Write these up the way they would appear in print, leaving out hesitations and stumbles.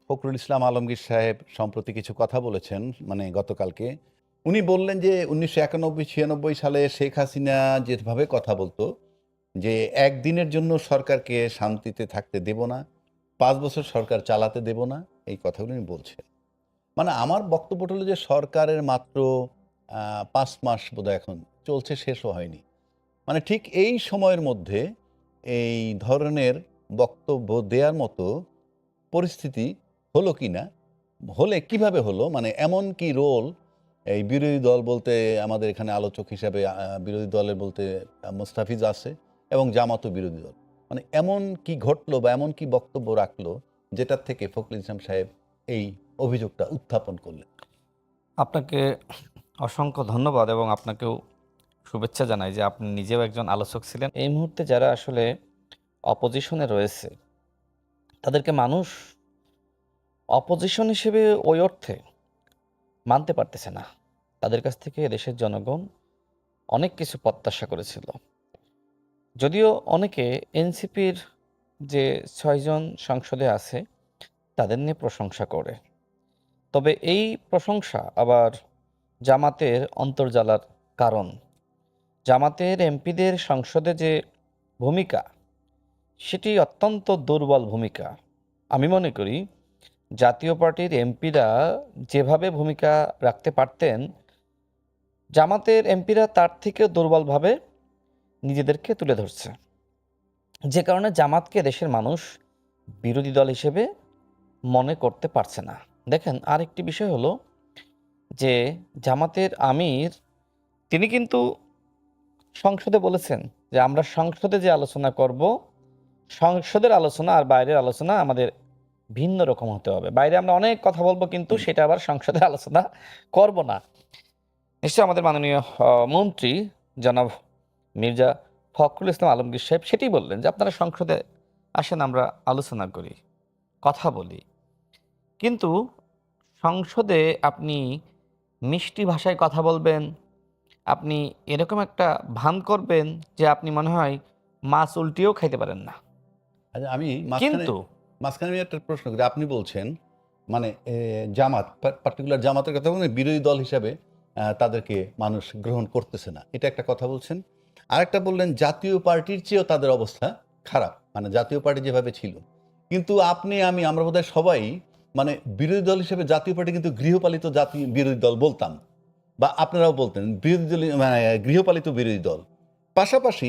ফখরুল ইসলাম আলমগীর সাহেব সম্প্রতি কিছু কথা বলেছেন, মানে গতকালকে। উনি বললেন যে ১৯৯১-৯৬ সালে শেখ হাসিনা যেভাবে কথা বলতো যে একদিনের জন্য সরকারকে শান্তিতে থাকতে দেব না, ৫ বছর সরকার চালাতে দেব না, এই কথাগুলো উনি বলছেন। মানে আমার বক্তব্যটা হলো যে সরকারের মাত্র ৫ মাস বোধহয় এখন চলছে, শেষও হয়নি। মানে ঠিক এই সময়ের মধ্যে এই ধরনের বক্তব্য দেওয়ার মতো পরিস্থিতি হলো কিনা? হলে কিভাবে হলো? মানে এমন কি রোল এই বিরোধী দল বলতে আমাদের এখানে আলোচক হিসাবে বিরোধী দলের বলতে মোস্তাফিজ আছে এবং জামাতও বিরোধী দল। মানে এমন কি ঘটলো বা এমন কি বক্তব্য রাখলো যেটার থেকে ফখরুল ইসলাম সাহেব এই অভিযোগটা উত্থাপন করলেন? আপনাকে অসংখ্য ধন্যবাদ এবং আপনাকেও শুভেচ্ছা জানাই যে আপনি নিজেও একজন আলোচক ছিলেন। এই মুহূর্তে যারা আসলে অপোজিশনে রয়েছে, তাদেরকে মানুষ অপোজিশন হিসেবে ওই অর্থে মানতে পারতেছে না। তাদের কাছ থেকে দেশের জনগণ অনেক কিছু প্রত্যাশা করেছিল। যদিও অনেকে এনসিপির যে ৬ জন সংসদে আছে, তাদের নিয়ে প্রশংসা করে। তবে এই প্রশংসা আবার জামাতের অন্তর্জালার কারণ। জামাতের এমপিদের সংসদে যে ভূমিকা, সেটি অত্যন্ত দুর্বল ভূমিকা। আমি মনে করি জাতীয় পার্টির এমপিরা যেভাবে ভূমিকা রাখতে পারতেন, জামাতের এমপিরা তার থেকেও দুর্বলভাবে নিজেদেরকে তুলে ধরছে। যে কারণে জামাতকে দেশের মানুষ বিরোধী দল হিসেবে মনে করতে পারছে না। দেখেন, আরেকটি বিষয় হলো যে জামাতের আমির তিনি কিন্তু সংসদে বলেছেন যে আমরা সংসদে যে আলোচনা করব, সংসদের আলোচনা আর বাইরের আলোচনা আমাদের ভিন্ন রকম হতে হবে। বাইরে আমরা অনেক কথা বলবো, কিন্তু সেটা আবার সংসদে আলোচনা করব না। নিশ্চয়ই আমাদের মাননীয় মন্ত্রী জনাব মির্জা ফখরুল ইসলাম আলমগীর সাহেব সেটি বললেন যে আপনারা সংসদে আসেন, আমরা আলোচনা করি, কথা বলি। কিন্তু সংসদে আপনি মিষ্টি ভাষায় কথা বলবেন, আপনি এরকম একটা ভান করবেন যে আপনি মনে হয় মাছ উল্টিয়েও খাইতে পারেন না। আচ্ছা, আমি মাঝখানে কিন্তু মাঝখানে আমি একটা প্রশ্ন করি। আপনি বলছেন মানে জামাত পার্টিকুলার জামাতের কথা বলেন, বিরোধী দল হিসাবে তাদেরকে মানুষ গ্রহণ করতেছে না, এটা একটা কথা বলছেন। আরেকটা বললেন জাতীয় পার্টির চেয়েও তাদের অবস্থা খারাপ, মানে জাতীয় পার্টি যেভাবে ছিল। কিন্তু আপনি আমি আমরা বোধহয় সবাই মানে বিরোধী দল হিসেবে জাতীয় পার্টি কিন্তু গৃহপালিত জাতীয় বিরোধী দল বলতাম, বা আপনারাও বলতেন বিরোধী দল, মানে গৃহপালিত বিরোধী দল। পাশাপাশি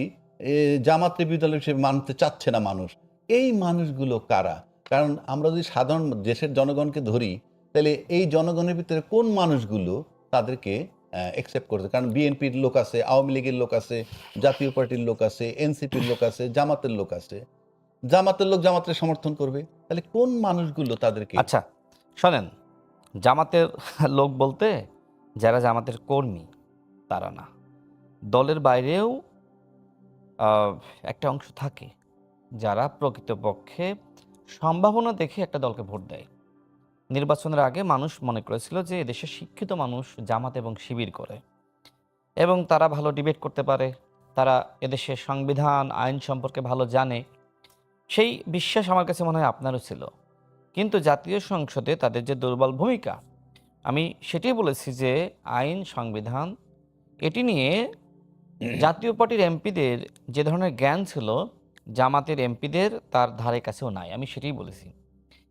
জামাতকে বিরোধী দল হিসেবে মানতে চাচ্ছে না মানুষ। এই মানুষগুলো কারা? কারণ আমরা যদি সাধারণ দেশের জনগণকে ধরি, তাহলে এই জনগণের ভিতরে কোন মানুষগুলো তাদেরকে একসেপ্ট করছে? কারণ বিএনপির লোক আছে, আওয়ামী লীগের লোক আছে, জাতীয় পার্টির লোক আছে, এনসিপির লোক আছে, জামাতের লোক আছে। জামাতের লোক জামাতের সমর্থন করবে, তাহলে কোন মানুষগুলো তাদেরকে? আচ্ছা, শোনেন, জামাতের লোক বলতে যারা জামাতের কর্মী তারা না, দলের বাইরেও আহ, একটা অংশ থাকে যারা প্রকৃতপক্ষে সম্ভাবনা দেখে একটা দলকে ভোট দেয়। নির্বাচনের আগে মানুষ মনে করেছিল যে এদেশের শিক্ষিত মানুষ জামাত এবং শিবির করে এবং তারা ভালো ডিবেট করতে পারে, তারা এদেশের সংবিধান আইন সম্পর্কে ভালো জানে। সেই বিশ্বাস আমার কাছে মনে হয় আপনারও ছিল। কিন্তু জাতীয় সংসদে তাদের যে দুর্বল ভূমিকা, আমি সেটাই বলেছি যে আইন সংবিধান এটি নিয়ে জাতীয় পার্টির এমপিদের যে ধরনের জ্ঞান ছিল, জামাতের এমপিদের তার ধারে কাছেও নাই। আমি সেটাই বলেছি।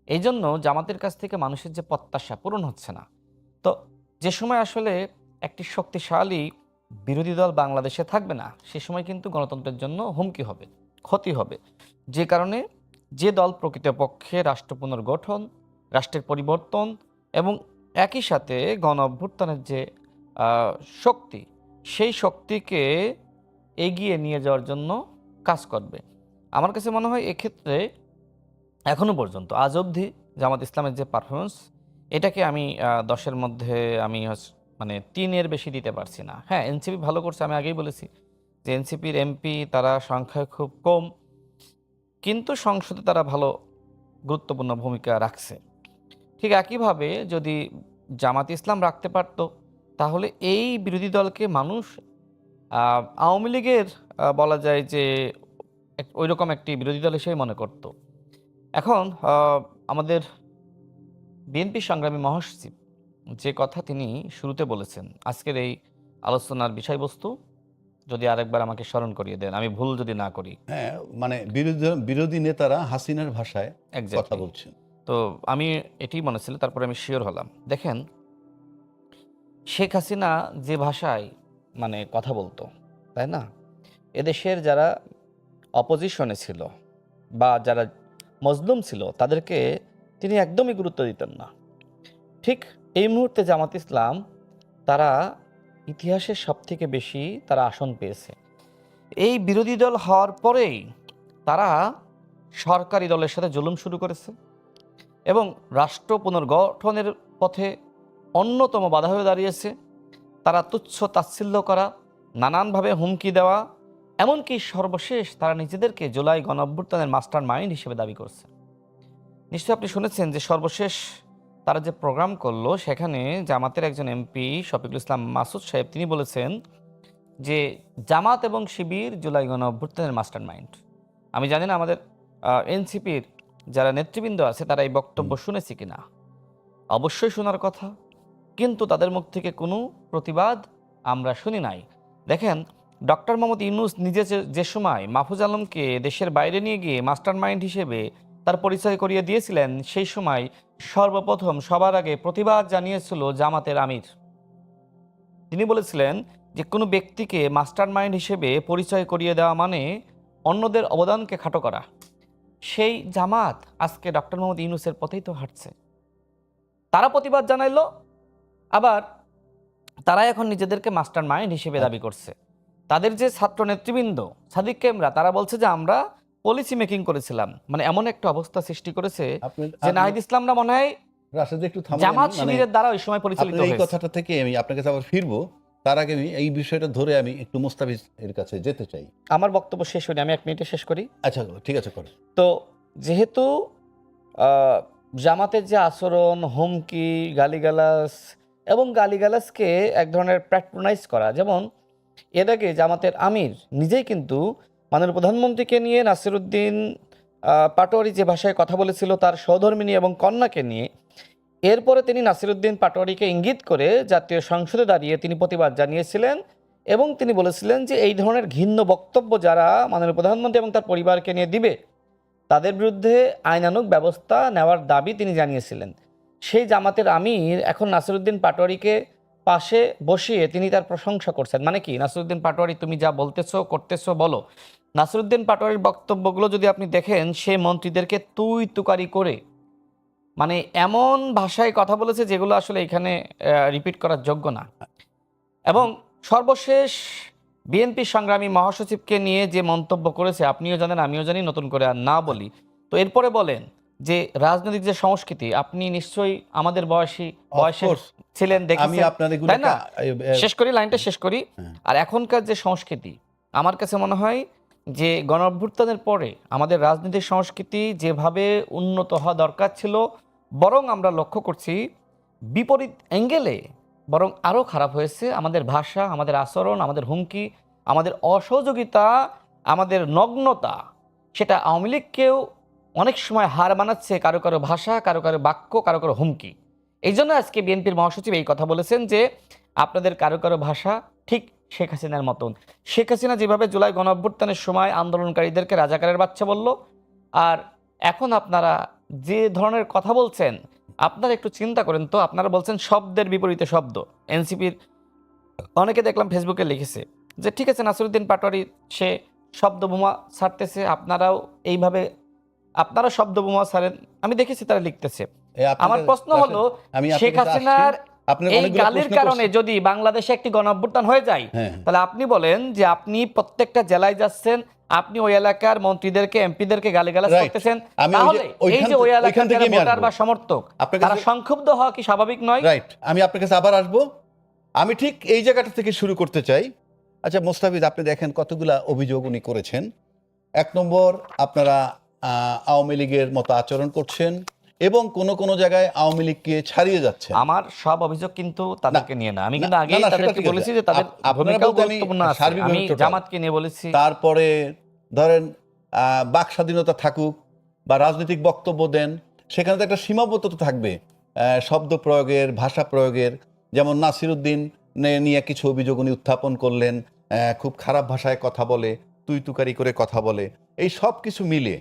এই জন্য জামাতের কাছ থেকে মানুষের যে প্রত্যাশা পূরণ হচ্ছে না। তো যে সময় আসলে একটি শক্তিশালী বিরোধী দল বাংলাদেশে থাকবে না, সে সময় কিন্তু গণতন্ত্রের জন্য হুমকি হবে, ক্ষতি হবে। যে কারণে যে দল প্রকৃতপক্ষে রাষ্ট্র পুনর্গঠন, রাষ্ট্রের পরিবর্তন এবং একই সাথে গণ অভ্যুত্থানের যে আহ, শক্তি, সেই শক্তিকে এগিয়ে নিয়ে যাওয়ার জন্য কাজ করবে। আমার কাছে মনে হয় এক্ষেত্রে এখনো পর্যন্ত আজ অবধি জামাত ইসলামের যে পারফরমেন্স, এটাকে আমি ১০-এর মধ্যে আমি মানে ৩-এর বেশি দিতে পারছি না। হ্যাঁ, এনসিপি ভালো করছে, আমি আগেই বলেছি যে এনসিপির এমপি তারা সংখ্যায় খুব কম, কিন্তু সংসদে তারা ভালো গুরুত্বপূর্ণ ভূমিকা রাখছে। ঠিক একইভাবে যদি জামাত ইসলাম রাখতে পারতো, তাহলে এই বিরোধী দলকে মানুষ আওয়ামী লীগের বলা যায় যে ওই রকম একটি বিরোধী দল হিসেবে মনে করত। এখন আমাদের বিএনপি সংগ্রামী মহাসচিব যে কথা তিনি শুরুতে বলেছেন, আজকের এই আলোচনার বিষয়বস্তু যদি আরেকবার আমাকে স্মরণ করিয়ে দেন, আমি ভুল যদি না করি। হ্যাঁ, মানে বিরোধী নেতারা হাসিনার ভাষায় কথা এক্স্যাক্টলি। বলছেন। তো আমি এটি মনে ছিল, তারপরে আমি শিওর হলাম। দেখেন, শেখ হাসিনা যে ভাষায় মানে কথা বলতো, তাই না? এদেশের যারা অপোজিশনে ছিল বা যারা মজলুম ছিল তাদেরকে তিনি একদমই গুরুত্ব দিতেন না। ঠিক এই মুহূর্তে জামাত ইসলাম তারা ইতিহাসের সবথেকে বেশি তারা আসন পেয়েছে। এই বিরোধী দল হওয়ার পরেই তারা সরকারি দলের সাথে জুলুম শুরু করেছে এবং রাষ্ট্র পুনর্গঠনের পথে অন্যতম বাধা হয়ে দাঁড়িয়েছে। তারা তুচ্ছ তাচ্ছিল্য করা, নানানভাবে হুমকি দেওয়া, এমনকি সর্বশেষ তারা নিজেদেরকে জুলাই গণঅভ্যুত্থানের মাস্টার মাইন্ড হিসেবে দাবি করছে। নিশ্চয়ই আপনি শুনেছেন যে সর্বশেষ তারা যে প্রোগ্রাম করলো সেখানে জামাতের একজন এমপি শফিকুল ইসলাম মাসুদ সাহেব তিনি বলেছেন যে জামাত এবং শিবির জুলাই গণঅভ্যুত্থানের মাস্টার মাইন্ড। আমি জানি না আমাদের এনসিপির যারা নেতৃবৃন্দ আছে তারা এই বক্তব্য শুনেছে কিনা, অবশ্যই শোনার কথা, কিন্তু তাদের মুখ থেকে কোনো প্রতিবাদ আমরা শুনি নাই। দেখেন, ডক্টর মোহাম্মদ ইউনূস নিজে যে সময় মাহফুজ আলমকে দেশের বাইরে নিয়ে গিয়ে মাস্টার মাইন্ড হিসেবে তার পরিচয় করিয়ে দিয়েছিলেন, সেই সময় সর্বপ্রথম সবার আগে প্রতিবাদ জানিয়েছিল জামাতের আমির। তিনি বলেছিলেন যে কোনো ব্যক্তিকে মাস্টার মাইন্ড হিসেবে পরিচয় করিয়ে দেওয়া মানে অন্যদের অবদানকে খাটো করা। সেই জামাত আজকে ডক্টর মোহাম্মদ ইউনূসের পথেই তো হাঁটছে। তারা প্রতিবাদ জানাইলো, আবার তারা এখন নিজেদেরকে মাস্টার মাইন্ড হিসেবে দাবি করছে। তাদের যে ছাত্র নেতৃবৃন্দ সাদিক কেমরা তারা বলছে যে আমরা পলিসি মেকিং করেছিলাম। মানে এমন একটা অবস্থা সৃষ্টি করেছে যে নাহিদ ইসলামরা মনে হয় রাশেদ একটু থামান, জামাত মানে শিবিরের দ্বারা ওই সময় পরিচালিত আপনার এই হয়েছে। কথাটা থেকে আমি আপনার কাছে আবার ফিরবো। তার আগে আমি এই বিষয়টা ধরে আমি একটু মোস্তাফিজ এর কাছে যেতে চাই। আমার বক্তব্য শেষ হয়নি, আমি 1 মিনিটে শেষ করি। আচ্ছা, ঠিক আছে, করে। তো যেহেতু আহ, জামাতের যে আচরণ, হুমকি, গালিগালাজ এবং গালিগালাজকে এক ধরনের প্যাট্রোনাইজ করা, যেমন এর আগে জামাতের আমির নিজেই কিন্তু মাননীয় প্রধানমন্ত্রীকে নিয়ে নাসিরুদ্দিন পাটোয়ারি যে ভাষায় কথা বলেছিল তার সহধর্মিণী এবং কন্যাকে নিয়ে, এরপরে তিনি নাসিরুদ্দিন পাটোয়ারিকে ইঙ্গিত করে জাতীয় সংসদে দাঁড়িয়ে তিনি প্রতিবাদ জানিয়েছিলেন এবং তিনি বলেছিলেন যে এই ধরনের ঘৃণ্য বক্তব্য যারা মাননীয় প্রধানমন্ত্রী এবং তার পরিবারকে নিয়ে দিবে তাদের বিরুদ্ধে আইনানুগ ব্যবস্থা নেওয়ার দাবি তিনি জানিয়েছিলেন। সেই জামাতের আমির এখন নাসিরুদ্দিন পাটোয়ারিকে পাশে বসিয়ে তিনি তার প্রশংসা করছেন। মানে কি, নাসিরুদ্দিন পাটোয়ারি তুমি যা বলতেছো করতেছো বলো। নাসিরুদ্দিন পাটোয়ারির বক্তব্যগুলো যদি আপনি দেখেন, সে মন্ত্রীদেরকে তুই তুকারি করে মানে এমন ভাষায় কথা বলেছে যেগুলো আসলে এখানে রিপিট করার যোগ্য না। এবং সর্বশেষ বিএনপি সংগ্রামী মহাসচিবকে নিয়ে যে মন্তব্য করেছে আপনিও জানেন আমিও জানি, নতুন করে আর না বলি। তো এরপরে বলেন যে রাজনৈতিক যে সংস্কৃতি, আপনি নিশ্চয়ই আমাদের বয়সে course, ছিলেন, আমি দেখেছেন, আপনার তাই না? এগুলোকে শেষ করি, লাইনটা শেষ করি। হ্যাঁ। আর এখনকার যে সংস্কৃতি, আমার কাছে মনে হয় যে গণঅভ্যুত্থানের পরে আমাদের রাজনৈতিক সংস্কৃতি যেভাবে উন্নত হওয়া দরকার ছিল, বরং আমরা লক্ষ্য করছি বিপরীত অ্যাঙ্গেলে বরং আরও খারাপ হয়েছে। আমাদের ভাষা, আমাদের আচরণ, আমাদের হুমকি, আমাদের অসহযোগিতা, আমাদের নগ্নতা, সেটা আওয়ামী লীগকেও অনেক সময় হার মানাচ্ছে। কারো কারো ভাষা, কারো কারো বাক্য, কারো কারো হুমকি। এই জন্য আজকে বিএনপির মহাসচিব এই কথা বলেছেন যে আপনাদের কারো কারো ভাষা ঠিক শেখ হাসিনার মতন। শেখ হাসিনা যেভাবে জুলাই গণঅভ্যুত্থানের সময় আন্দোলনকারীদেরকে রাজাকারের বাচ্চা বলল, আর এখন আপনারা যে ধরনের কথা বলছেন, আপনারা একটু চিন্তা করেন তো। আপনারা বলছেন শব্দের বিপরীতে শব্দ। এনসিপির অনেকে দেখলাম ফেসবুকে লিখেছে যে ঠিক আছে নাসিরুদ্দিন পাটোয়ারি সে শব্দ বোমা ছাড়তেছে, আপনারাও এইভাবে আপনারা শব্দ বোমা ছাড়েন। আমি দেখেছি তারা লিখতেছে। আমার প্রশ্ন হলো, শেখ হাসিনার এই গালির কারণে যদি বাংলাদেশে একটি গণঅভ্যুত্থান হয়ে যায়, তাহলে আপনি বলেন যে আপনি প্রত্যেকটা জেলায় যাচ্ছেন, আপনি ওই এলাকার মন্ত্রীদেরকে এমপিদেরকে গালিগালাজ করতেছেন, তাহলে এই যে ওই এলাকার যারা ভোটার বা সমর্থক তারা সংক্ষুব্ধ হওয়া কি স্বাভাবিক নয়? রাইট, আমি আপনার কাছে আবার আসবো। আমি ঠিক এই জায়গাটা থেকে শুরু করতে চাই। আচ্ছা মোস্তাফিজ, আপনি দেখেন কতগুলা অভিযোগ উনি করেছেন। 1 নম্বর, আপনারা আওয়ামী লীগের মতো আচরণ করছেন এবং কোন কোন জায়গায় আওয়ামী লীগকে ছাড়িয়ে যাচ্ছে। আমার সব অভিযোগ কিন্তু তাদেরকে নিয়ে না। আমি কিন্তু আগেই তাদেরকে বলেছি যে তাদের ভূমিকাও গুরুত্বপূর্ণ আছে। আমি জামাতকে নিয়ে বলেছি। তারপরে ধরেন বাক স্বাধীনতা থাকুক বা রাজনৈতিক বক্তব্য দেন, সেখানে তো একটা সীমাবদ্ধতা থাকবে। শব্দ প্রয়োগের, ভাষা প্রয়োগের, যেমন নাসিরুদ্দিন নিয়ে কিছু অভিযোগ উনি উত্থাপন করলেন, খুব খারাপ ভাষায় কথা বলে, তুই তুকারি করে কথা বলে, এই সব কিছু মিলে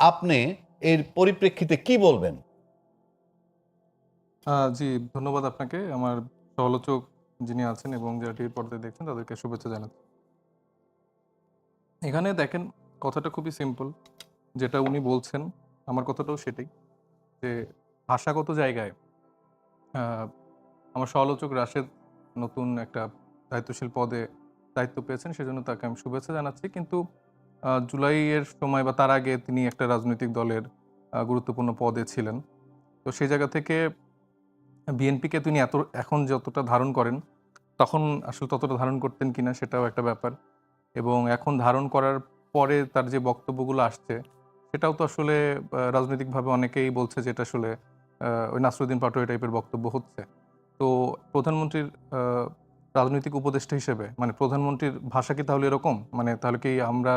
আপনি এর পরিপ্রেক্ষিতে কি বলবেন? জি, ধন্যবাদ আপনাকে। আমার সহলোচক যিনি আছেন এবং যারা টিভি পর্দায় দেখছেন তাদেরকে শুভেচ্ছা জানাচ্ছি। এখানে দেখেন, কথাটা খুবই সিম্পল। যেটা উনি বলছেন, আমার কথাটাও সেটাই। যে ভাষাগত জায়গায় আ আমার সহলোচক রাশেদ নতুন একটা দায়িত্বশীল পদে দায়িত্ব পেয়েছেন, সেজন্য তাকে আমি শুভেচ্ছা জানাচ্ছি। কিন্তু জুলাইয়ের সময় বা তার আগে তিনি একটা রাজনৈতিক দলের গুরুত্বপূর্ণ পদে ছিলেন। তো সেই জায়গা থেকে বিএনপিকে তিনি এখন যতটা ধারণ করেন, তখন আসলে ততটা ধারণ করতেন কিনা সেটাও একটা ব্যাপার। এবং এখন ধারণ করার পরে তার যে বক্তব্যগুলো আসছে, সেটাও তো আসলে রাজনৈতিকভাবে অনেকেই বলছে যে এটা আসলে ওই নাসরুদ্দিন পাটোয়ারি টাইপের বক্তব্য হচ্ছে। তো প্রধানমন্ত্রীর আ রাজনৈতিক উপদেষ্টা হিসেবে মানে প্রধানমন্ত্রীর ভাষা কি তাহলে এরকম? মানে তাহলে কি আমরা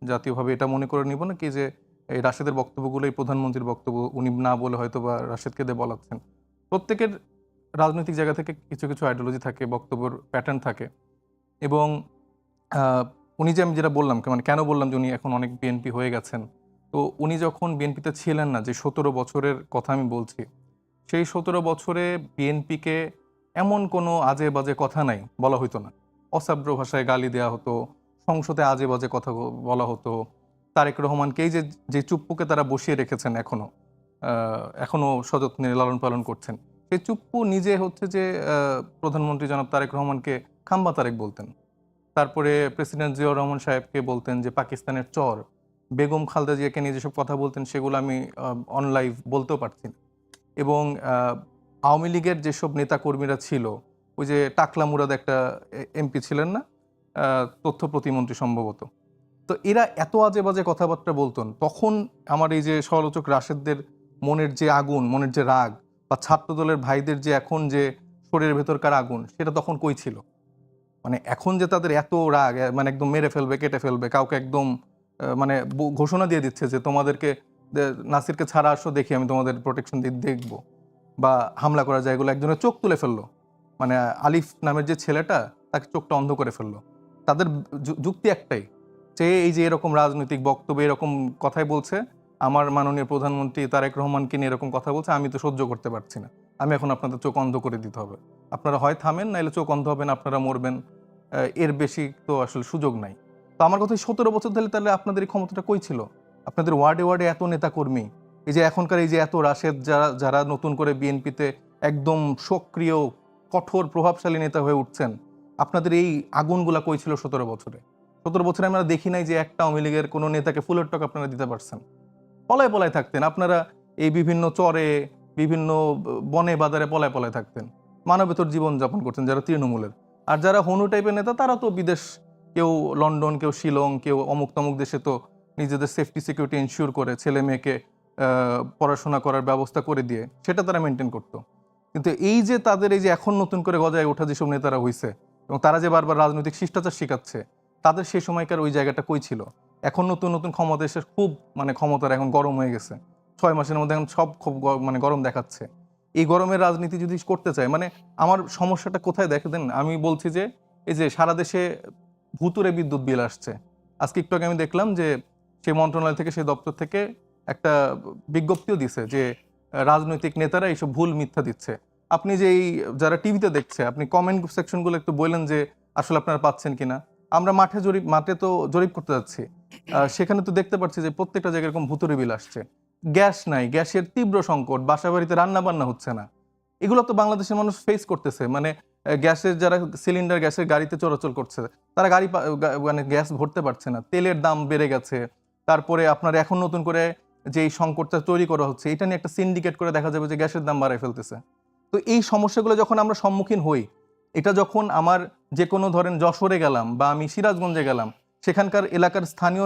জাতীয়ভাবে এটা মনে করে নিব নাকি যে এই রাশেদের বক্তব্যগুলোই প্রধানমন্ত্রীর বক্তব্য, উনি না বলে হয়তোবা রাশেদকে দিয়ে বলাচ্ছেন। প্রত্যেকের রাজনৈতিক জায়গা থেকে কিছু, কিছু আইডিওলজি থাকে, বক্তব্যের প্যাটার্ন থাকে এবং আ উনি যে আমি যেটা বললাম, মানে কেন বললাম যে উনি এখন অনেক বিএনপি হয়ে গেছেন। তো উনি যখন বিএনপিতে ছিলেন না, যে ১৭ বছরের কথা আমি বলছি, সেই ১৭ বছরে বিএনপিকে এমন কোনো আজে-বাজে কথা নাই বলা হইতো না। অসাব্র ভাষায় গালি দেয়া হতো, সংসদে আজে-বাজে কথা বলা হতো। তারেক রহমানকে এই যে চুপ্পুকে তারা বসিয়ে রেখেছেন এখনো সযত্নে লালন-পালন করছেন। সেই চুপ্পু নিজে হচ্ছে যে প্রধানমন্ত্রী জনাব তারেক রহমানকে খাম্বা তারেক বলতেন। তারপরে প্রেসিডেন্ট জিয়াউর রহমান সাহেবকে বলতেন যে পাকিস্তানের চর। বেগম খালেদা জিয়াকে নিয়ে যেসব কথা বলতেন সেগুলো আমি অন লাইভ বলতেও পারছি না। এবং আওয়ামী লীগের যেসব নেতাকর্মীরা ছিল, ওই যে টাকলা মুরাদ একটা এমপি ছিলেন না? আ তথ্য প্রতিমন্ত্রী সম্ভবত। তো এরা এত আজে-বাজে কথাবার্তা বলতেন। তখন আমার এই যে সমালোচক রাশেদদের মনের যে আগুন, মনের যে রাগ বা ছাত্রদলের ভাইদের যে এখন যে শরীরের ভেতরকার আগুন, সেটা তখন কই ছিল? মানে এখন যে তাদের এত রাগ, মানে একদম মেরে ফেলবে, কেটে ফেলবে, কাউকে একদম মানে ঘোষণা দিয়ে দিচ্ছে যে তোমাদেরকে নাসিরকে ছাড়া আসো, দেখি আমি তোমাদের প্রোটেকশন দেখব। বা হামলা করা যায়, এগুলো একজনের চোখ তুলে ফেললো। মানে আলিফ নামের যে ছেলেটা, তাকে চোখটা অন্ধ করে ফেললো। তাদের যুক্তি একটাই, যে এই যে এরকম রাজনৈতিক বক্তব্য এরকম কথাই বলছে, আমার মাননীয় প্রধানমন্ত্রী তারেক রহমানকে নিয়ে এরকম কথা বলছে, আমি তো সহ্য করতে পারছি না। আমি এখন আপনাদের চোখ অন্ধ করে দিতে হবে। আপনারা হয় থামেন, নাইলে চোখ অন্ধ হবেন, আপনারা মরবেন। এর বেশি তো আসলে সুযোগ নাই। তো আমার কথা ১৭ বছর ধরে তাহলে আপনাদের এই ক্ষমতাটা কই ছিল? আপনাদের ওয়ার্ডে, ওয়ার্ডে এত নেতাকর্মী, এই যে এখনকার এই যে এত রাশেদ যারা নতুন করে বিএনপিতে একদম সক্রিয়, কঠোর, প্রভাবশালী নেতা হয়ে উঠছেন, আপনাদের এই আগুনগুলা কই ছিল ১৭ বছরে? ১৭ বছরে আমরা দেখি নাই যে একটা আওয়ামী লীগের কোনো নেতাকে ফুলের টক আপনারা দিতে পারছেন। পলায়, পলায় থাকতেন। আপনারা এই বিভিন্ন চরে, বিভিন্ন বনে বাজারে পলায়, পলায় থাকতেন। মানবেতর জীবনযাপন করতেন যারা তৃণমূলের। আর যারা হনু টাইপের নেতা, তারা তো বিদেশ, কেউ লন্ডন, কেউ শিলং, কেউ অমুক-তমুক দেশে তো নিজেদের সেফটি সিকিউরিটি এনশিওর করে ছেলে-মেয়েকে পড়াশোনা করার ব্যবস্থা করে দিয়ে সেটা তারা মেইনটেইন করত। কিন্তু এই যে তাদের এই যে এখন নতুন করে গজায় ওঠা যেসব নেতারা হইছে এবং তারা যে বারবার রাজনৈতিক শিষ্টাচার শিখাচ্ছে, তাদের সেই সময়কার ওই জায়গাটা কই ছিল? এখন নতুন, নতুন ক্ষমতা এসে খুব মানে ক্ষমতার এখন গরম হয়ে গেছে। ৬ মাসের মধ্যে এখন সব খুব মানে গরম দেখাচ্ছে। এই গরমের রাজনীতি যদি করতে চায়, মানে আমার সমস্যাটা কোথায় দেখেন? আমি বলছি যে এই যে সারা দেশে ভুতুড়ে বিদ্যুৎ বিল আসছে। আজকে একটু আগে আমি দেখলাম যে সেই মন্ত্রণালয় থেকে, সেই দপ্তর থেকে একটা বিজ্ঞপ্তিও দিছে যে রাজনৈতিক নেতারা এইসব ভুল মিথ্যা দিচ্ছে। আপনি যে এই যারা টিভিতে দেখছে, আপনি কমেন্ট সেকশনগুলো একটু বললেন যে আসলে আপনারা পাচ্ছেন কিনা? আমরা মাঠে তো জরিপ করতে যাচ্ছি। সেখানে তো দেখতে পাচ্ছি যে প্রত্যেকটা জায়গায় এরকম ভুতুড়ে বিল আসছে। গ্যাস নাই, গ্যাসের তীব্র সংকট, বাসাবাড়িতে রান্না-বান্না হচ্ছে না। এগুলো তো বাংলাদেশের মানুষ ফেস করতেছে। মানে গ্যাসের যারা সিলিন্ডার গ্যাসের গাড়িতে চলাচল করছে, তারা গাড়ি মানে গ্যাস ভরতে পারছে না। তেলের দাম বেড়ে গেছে। তারপরে আপনার এখন নতুন করে যে এই সংকটটা তৈরি করা হচ্ছে, এটা নিয়ে একটা সিন্ডিকেট করে দেখা যাবে যে গ্যাসের দাম বাড়ায় ফেলতেছে। তো এই সমস্যাগুলো যখন আমরা সম্মুখীন হই, এটা যখন আমার যেকোনো ধরেন যশোরে গেলাম বা আমি সিরাজগঞ্জে গেলাম, সেখানকার এলাকার স্থানীয়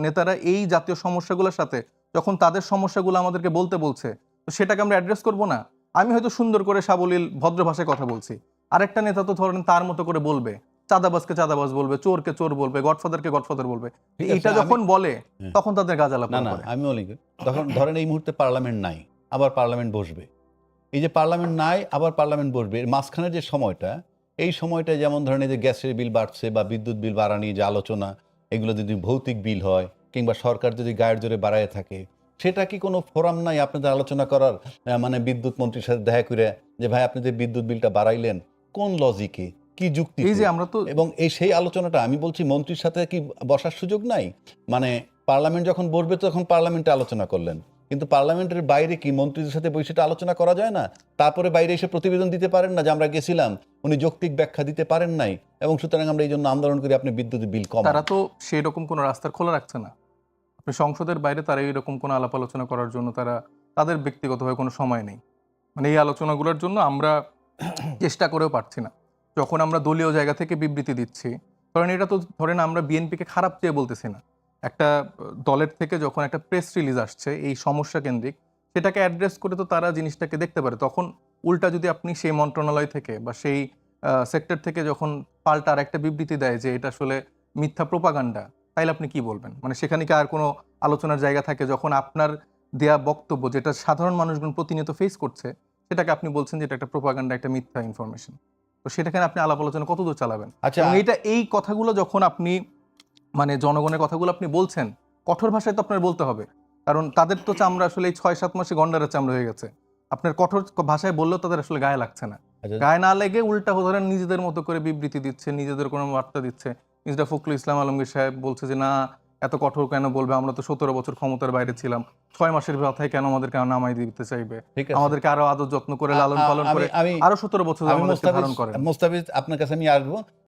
নেতারা এই জাতীয় সমস্যাগুলোর সাথে যখন তাদের সমস্যাগুলো আমাদেরকে বলতে বলছে, তো সেটাকে আমরা অ্যাড্রেস করব না? আমি হয়তো সুন্দর করে সাবলীল ভদ্র ভাষায় কথা বলছি। আরেকটা নেতা তো ধরেন তার মতো করে বলবে। চাঁদাবাজকে চাঁদাবাজ বলবে, চোরকে চোর বলবে, গডফাদারকে গডফাদার বলবে। ঠিক আছে, এইটা যখন বলে হ্যাঁ। তখন তাদের গাজালা না, পড়া না, করে। আমি বলি তখন ধরেন এই মুহূর্তে পার্লামেন্ট নাই, আবার পার্লামেন্ট বসবে। এই যে পার্লামেন্ট নাই আবার পার্লামেন্ট বসবে, এর মাঝখানের যে সময়টা, এই সময়টা যেমন ধরেন এই যে গ্যাসের বিল বাড়ছে বা বিদ্যুৎ বিল বাড়া নিয়ে যে আলোচনা, এগুলো যদি ভৌতিক বিল হয় কিংবা সরকার যদি গায়ের জোরে বাড়ায় থাকে, সেটা কি কোনো ফোরাম নাই আপনাদের আলোচনা করার? মানে বিদ্যুৎ মন্ত্রীর সাথে দেখা করে যে ভাই আপনি যে বিদ্যুৎ বিলটা বাড়াইলেন কোন লজিকে, কি যুক্তি? এই যে আমরা তো এবং এই সেই আলোচনাটা আমি বলছি মন্ত্রীর সাথে কি বসার সুযোগ নাই? মানে পার্লামেন্ট যখন বসবে তখন পার্লামেন্টে আলোচনা করলেন, কিন্তু পার্লামেন্টের বাইরে কি মন্ত্রীদের সাথে বসে সেটা আলোচনা করা যায় না? তারপরে বাইরে এসে প্রতিবেদন দিতে পারেন না যে আমরা গেছিলাম, উনি যৌক্তিক ব্যাখ্যা দিতে পারেন নাই এবং সুতরাং আমরা এই জন্য আন্দোলন করি আপনি বিদ্যুৎ বিল কম। তারা তো সেই রকম কোনো রাস্তার খোলা রাখছে না। আপনি সংসদের বাইরে তারা এইরকম কোনো আলাপ আলোচনা করার জন্য তাদের ব্যক্তিগতভাবে কোনো সময় নেই। মানে এই আলোচনাগুলোর জন্য আমরা চেষ্টা করেও পারছি না। যখন আমরা দলীয় জায়গা থেকে বিবৃতি দিচ্ছি, কারণ এটা তো ধরেন আমরা বিএনপিকে খারাপ চেয়ে বলতেছি না, একটা দলের থেকে যখন একটা প্রেস রিলিজ আসছে এই সমস্যা কেন্দ্রিক, সেটাকে অ্যাড্রেস করে তো তারা জিনিসটাকে দেখতে পারে। তখন উল্টা যদি আপনি সেই মন্ত্রণালয় থেকে বা সেই সেক্টর থেকে যখন পাল্টা আর একটা বিবৃতি দেয় যে এটা আসলে মিথ্যা প্রোপাগান্ডা, তাইলে আপনি কি বলবেন? মানে সেখানে কি আর কোনো আলোচনার জায়গা থাকে? যখন আপনার দেয়া বক্তব্য যেটা সাধারণ মানুষজন প্রতিনিয়ত ফেস করছে, সেটাকে আপনি বলছেন যে এটা একটা প্রোপাগান্ডা, একটা মিথ্যা ইনফরমেশন। তো সেটাকে আপনি আলাপ আলোচনা কতদূর চালাবেন? আচ্ছা, এবং এই কথাগুলো যখন আপনি মানে জনগণের কথাগুলো আপনি বলছেন, কঠোর ভাষায় তো আপনার বলতে হবে। কারণ তাদের তো চামড়া আসলে এই ৬-৭ মাসে গন্ডারের চামড়া হয়ে গেছে। আপনার কঠোর ভাষায় বললেও তাদের আসলে গায়ে লাগছে না। আচ্ছা, গায়ে না লেগে উল্টা ধরেন নিজেদের মতো করে বিবৃতি দিচ্ছে, নিজেদের কোনো বার্তা দিচ্ছে। মির্জা ফখরুল ইসলাম আলমগীর সাহেব বলছে যে, "না, এত কঠোর কেন বলবে? আমরা তো ১৭ বছর ক্ষমতার বাইরে ছিলাম। ৬ মাসের মাথায় কেন আমাদেরকে নামাই দিতে চাইবে? ঠিক আছে। আমাদেরকে আরো আদর যত্ন করে লালন পালন করে আমি আরো ১৭ বছর আমি আমাদেরকে ধারণ করেন।" মোস্তাফিজ আপনার কাছে আমি আসবো।